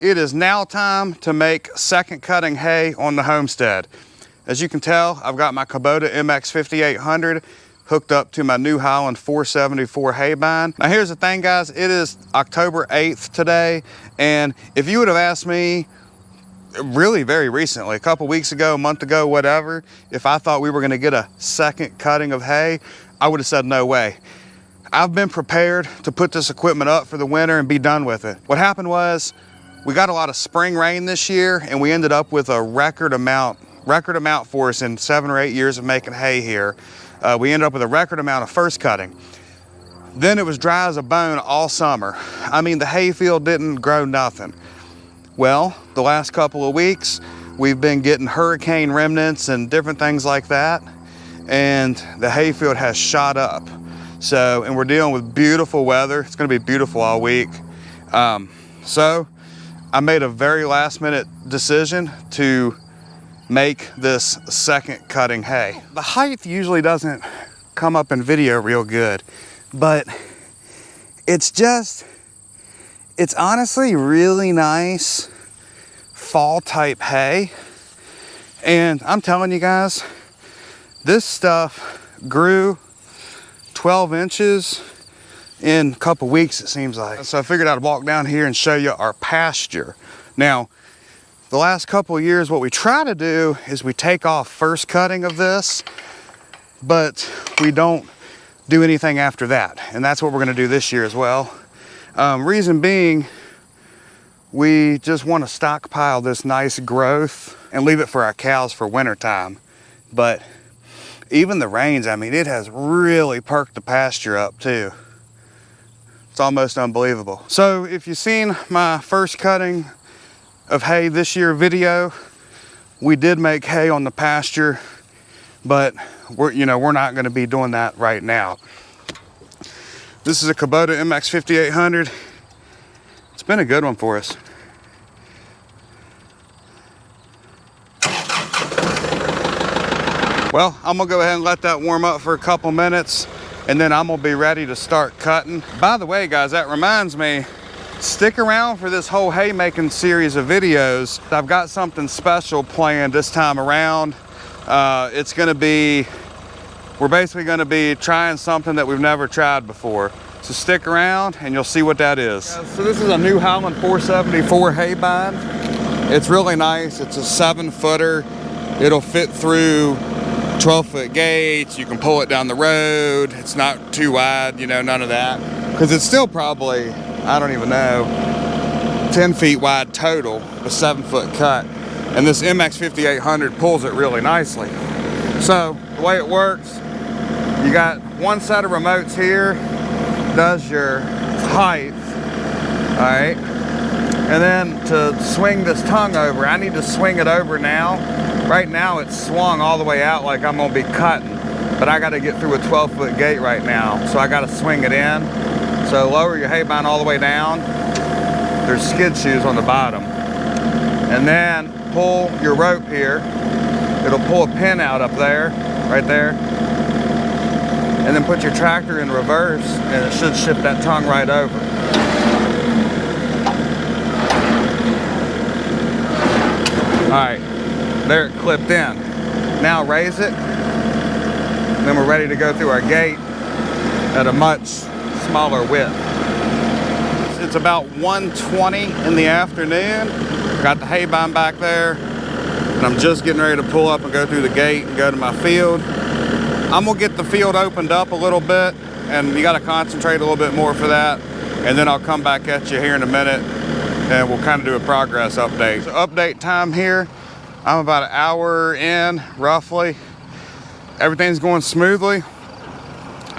It is now time to make second cutting hay on the Homestead. As you can tell, I've got my Kubota MX 5800 hooked up to my New Holland 474 hay bind. Now here's the thing, guys, it is October 8th today, and if you would have asked me really very recently, a couple weeks ago, a month ago, whatever, if I thought we were gonna get a second cutting of hay, I would have said no way. I've been prepared to put this equipment up for the winter and be done with it. What happened was, we got a lot of spring rain this year, and we ended up with a record amount for us in 7 or 8 years of making hay here. We ended up with a record amount of first cutting. Then it was dry as a bone all summer. I mean, the hay field didn't grow nothing. Well, the last couple of weeks, we've been getting hurricane remnants and different things like that, and the hay field has shot up. So, and we're dealing with beautiful weather. It's gonna be beautiful all week. So I made a very last minute decision to make this second cutting hay. The height usually doesn't come up in video real good, but it's honestly really nice fall type hay. And I'm telling you guys, this stuff grew 12 inches in a couple weeks, it seems like. So I figured I'd walk down here and show you our pasture. Now, the last couple of years, what we try to do is we take off first cutting of this, but we don't do anything after that. And that's what we're gonna do this year as well. Reason being, we just wanna stockpile this nice growth and leave it for our cows for winter time. But even the rains, I mean, it has really perked the pasture up too. It's almost unbelievable. So if you've seen my first cutting of hay this year video, we did make hay on the pasture, but we're not gonna be doing that right now. This is a Kubota MX 5800. It's been a good one for us. Well, I'm gonna go ahead and let that warm up for a couple minutes, and then I'm gonna be ready to start cutting. By the way, guys, that reminds me, stick around for this whole haymaking series of videos. I've got something special planned this time around. We're basically gonna be trying something that we've never tried before. So stick around and you'll see what that is. So this is a New Holland 474 hay bind. It's really nice. It's a 7-footer. It'll fit through 12-foot gates. You can pull it down the road. It's not too wide, none of that. Because it's still probably, I don't even know, 10 feet wide total, a 7-foot cut. And this MX 5800 pulls it really nicely. So the way it works, you got one set of remotes here, does your height, all right? And then to swing this tongue over, I need to swing it over now. Right now it's swung all the way out like I'm gonna be cutting, but I gotta get through a 12-foot gate right now, so I gotta swing it in. So lower your hay bind all the way down. There's skid shoes on the bottom. And then pull your rope here. It'll pull a pin out up there, right there. And then put your tractor in reverse, and it should shift that tongue right over. All right, there it clipped in. Now raise it, and then we're ready to go through our gate at a much smaller width. It's about 1:20 in the afternoon. Got the hay bind back there, and I'm just getting ready to pull up and go through the gate and go to my field. I'm gonna get the field opened up a little bit, and you gotta concentrate a little bit more for that. And then I'll come back at you here in a minute, and we'll kind of do a progress update. So update time here, I'm about an hour in, roughly. Everything's going smoothly.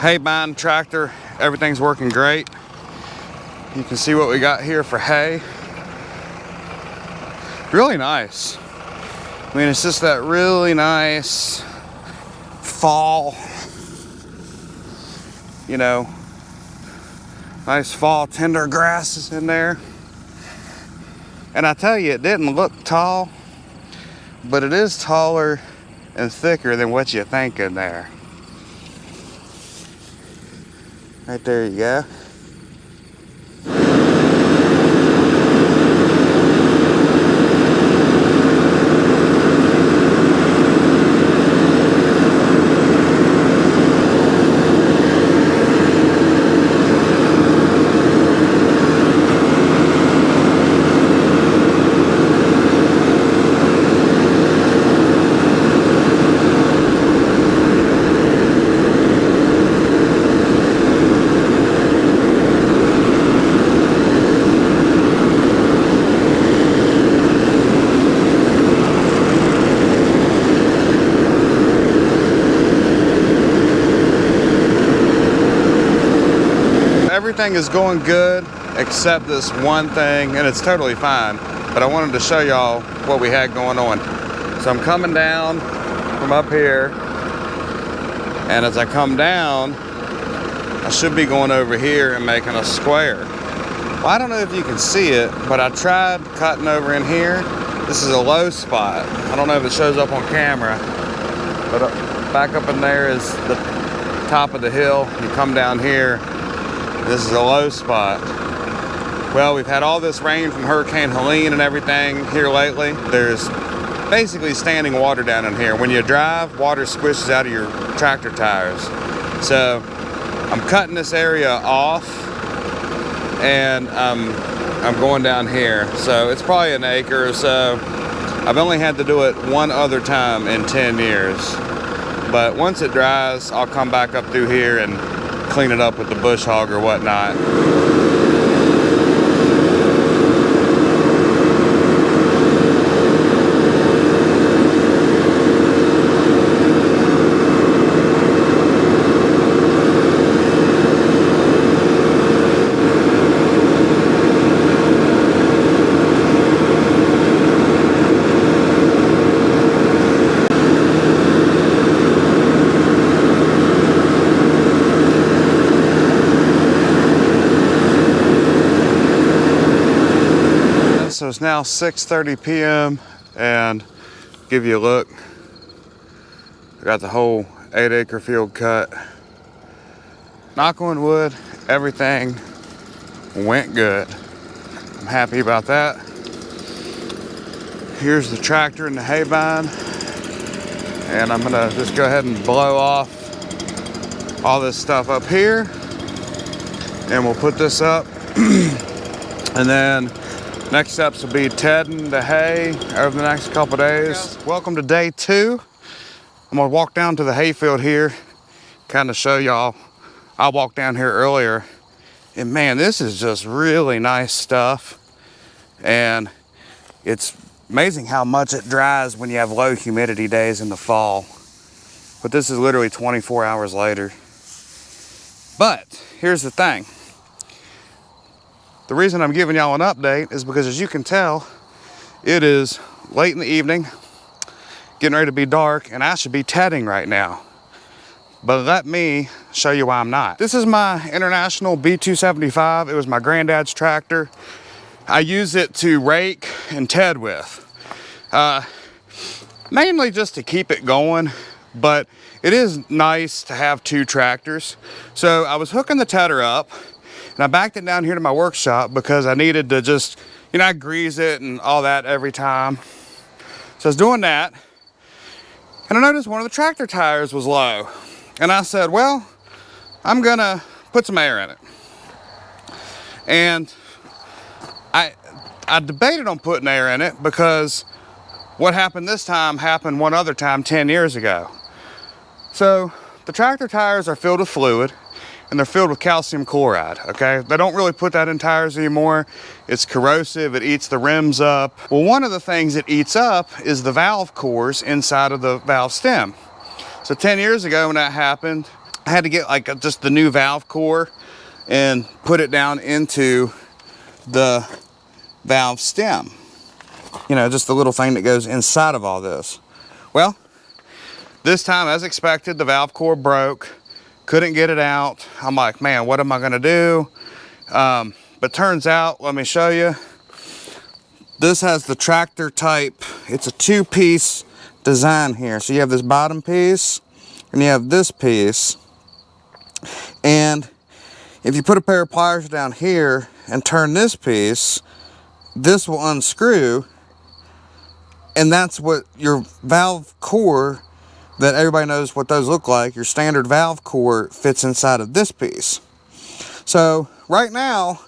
Hay bind, tractor, everything's working great. You can see what we got here for hay. Really nice. I mean, it's just that really nice fall, nice fall tender grasses in there. And I tell you, it didn't look tall, but it is taller and thicker than what you think in there. Right there you go. everything is going good except this one thing, and it's totally fine. But I wanted to show y'all what we had going on. So I'm coming down from up here, and as I come down, I should be going over here and making a square. Well, I don't know if you can see it, but I tried cutting over in here. This is a low spot. I don't know if it shows up on camera, but back up in there is the top of the hill. You come down here, this is a low spot. Well, we've had all this rain from Hurricane Helene and everything here lately. There's basically standing water down in here. When you drive, water squishes out of your tractor tires. So I'm cutting this area off, and I'm going down here. So it's probably an acre or so. I've only had to do it one other time in 10 years. But once it dries, I'll come back up through here and clean it up with the bush hog or whatnot. So it's now 6:30 p.m. and give you a look. I got the whole 8-acre field cut. Knock on wood, everything went good. I'm happy about that. Here's the tractor and the hay bind, and I'm gonna just go ahead and blow off all this stuff up here, and we'll put this up. And then next steps will be tedding the hay over the next couple days. Welcome to day 2. I'm gonna walk down to the hayfield here, kind of show y'all. I walked down here earlier, and man, this is just really nice stuff. And it's amazing how much it dries when you have low humidity days in the fall. But this is literally 24 hours later. But here's the thing. The reason I'm giving y'all an update is because, as you can tell, it is late in the evening, getting ready to be dark, and I should be tedding right now. But let me show you why I'm not. This is my International B275. It was my granddad's tractor. I use it to rake and ted with. Mainly just to keep it going, but it is nice to have 2 tractors. So I was hooking the tedder up, and I backed it down here to my workshop because I needed to just, you know, I grease it and all that every time. So I was doing that, and I noticed one of the tractor tires was low. And I said, well, I'm gonna put some air in it. And I debated on putting air in it because what happened this time happened one other time 10 years ago. So the tractor tires are filled with fluid, and they're filled with calcium chloride, okay? They don't really put that in tires anymore. It's corrosive, it eats the rims up. Well, one of the things it eats up is the valve cores inside of the valve stem. So 10 years ago when that happened, I had to get like just the new valve core and put it down into the valve stem. You know, just the little thing that goes inside of all this. Well, this time, as expected, the valve core broke. Couldn't get it out. I'm like, man, what am I gonna do? But turns out, let me show you. This has the tractor type. It's a 2-piece design here. So you have this bottom piece and you have this piece. And if you put a pair of pliers down here and turn this piece, this will unscrew. And that's what your valve core, that everybody knows what those look like, your standard valve core fits inside of this piece. So right now,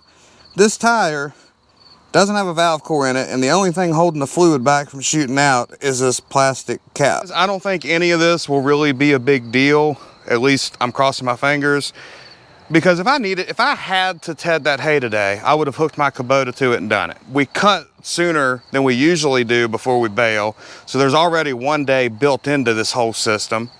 this tire doesn't have a valve core in it, and the only thing holding the fluid back from shooting out is this plastic cap. I don't think any of this will really be a big deal. At least I'm crossing my fingers. Because if I had to ted that hay today, I would have hooked my Kubota to it and done it. We cut sooner than we usually do before we bale, so there's already 1 day built into this whole system.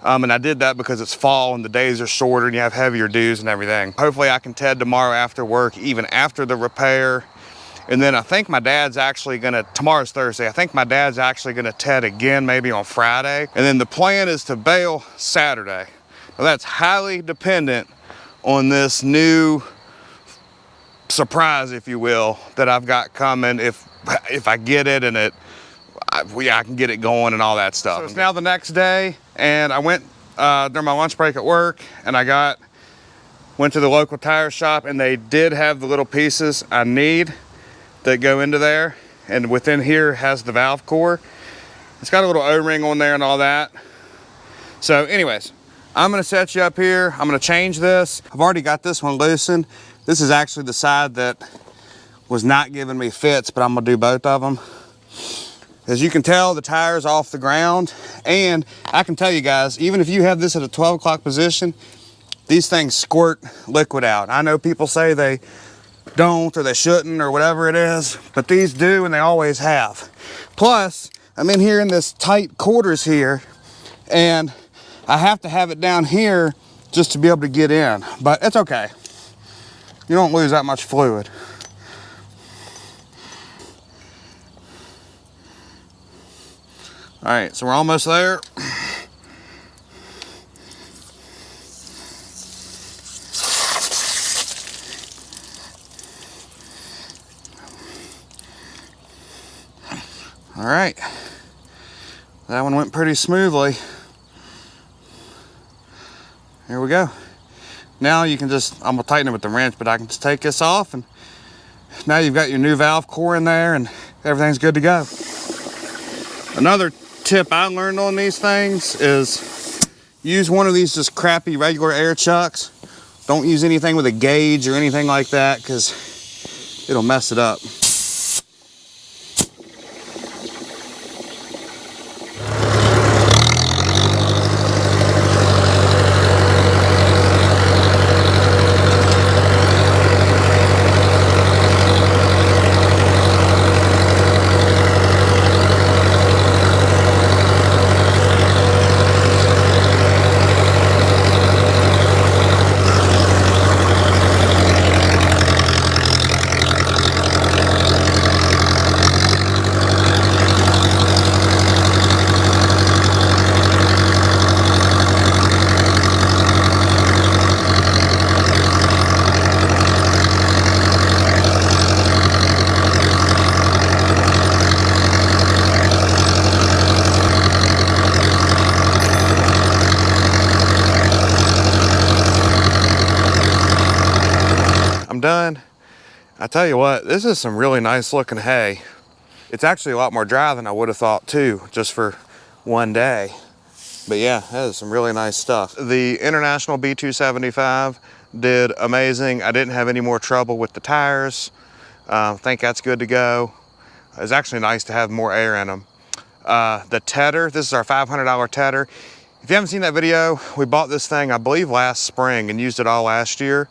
And I did that because it's fall and the days are shorter and you have heavier dews and everything. Hopefully I can TED tomorrow after work, even after the repair. And then I think my dad's actually gonna, tomorrow's Thursday, I think my dad's actually gonna TED again, maybe on Friday. And then the plan is to bail Saturday. Now that's highly dependent on this new surprise, if you will, that I've got coming. If I get it and I can get it going and all that stuff. So it's now the next day, and I went during my lunch break at work, and I went to the local tire shop, and they did have the little pieces I need that go into there, and within here has the valve core. It's got a little O-ring on there and all that. So anyways, I'm gonna set you up here. I'm gonna change this. I've already got this one loosened. This is actually the side that was not giving me fits, but I'm gonna do both of them. As you can tell, the tire's off the ground, and I can tell you guys, even if you have this at a 12 o'clock position, these things squirt liquid out. I know people say they don't or they shouldn't or whatever it is, but these do and they always have. Plus, I'm in here in this tight quarters here, and I have to have it down here just to be able to get in, but it's okay. You don't lose that much fluid. All right, so we're almost there. All right, that one went pretty smoothly. Here we go. Now you can just, I'm gonna tighten it with the wrench, but I can just take this off, and now you've got your new valve core in there and everything's good to go. Another tip I learned on these things is use one of these just crappy regular air chucks. Don't use anything with a gauge or anything like that, because it'll mess it up. I'm done. I tell you what, this is some really nice looking hay. It's actually a lot more dry than I would have thought too, just for one day. But yeah, that is some really nice stuff. The International B275 did amazing. I didn't have any more trouble with the tires. I think that's good to go. It's actually nice to have more air in them. The tedder, this is our $500 tedder. If you haven't seen that video, we bought this thing, I believe last spring, and used it all last year.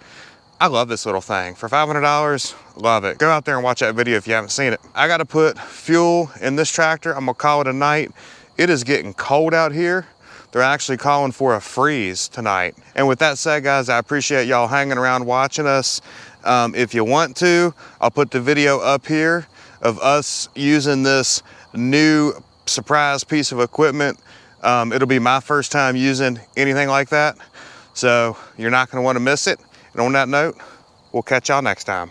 I love this little thing. For $500, love it. Go out there and watch that video if you haven't seen it. I gotta put fuel in this tractor. I'm gonna call it a night. It is getting cold out here. They're actually calling for a freeze tonight. And with that said, guys, I appreciate y'all hanging around watching us. If you want to, I'll put the video up here of us using this new surprise piece of equipment. It'll be my first time using anything like that. So you're not gonna wanna miss it. And on that note, we'll catch y'all next time.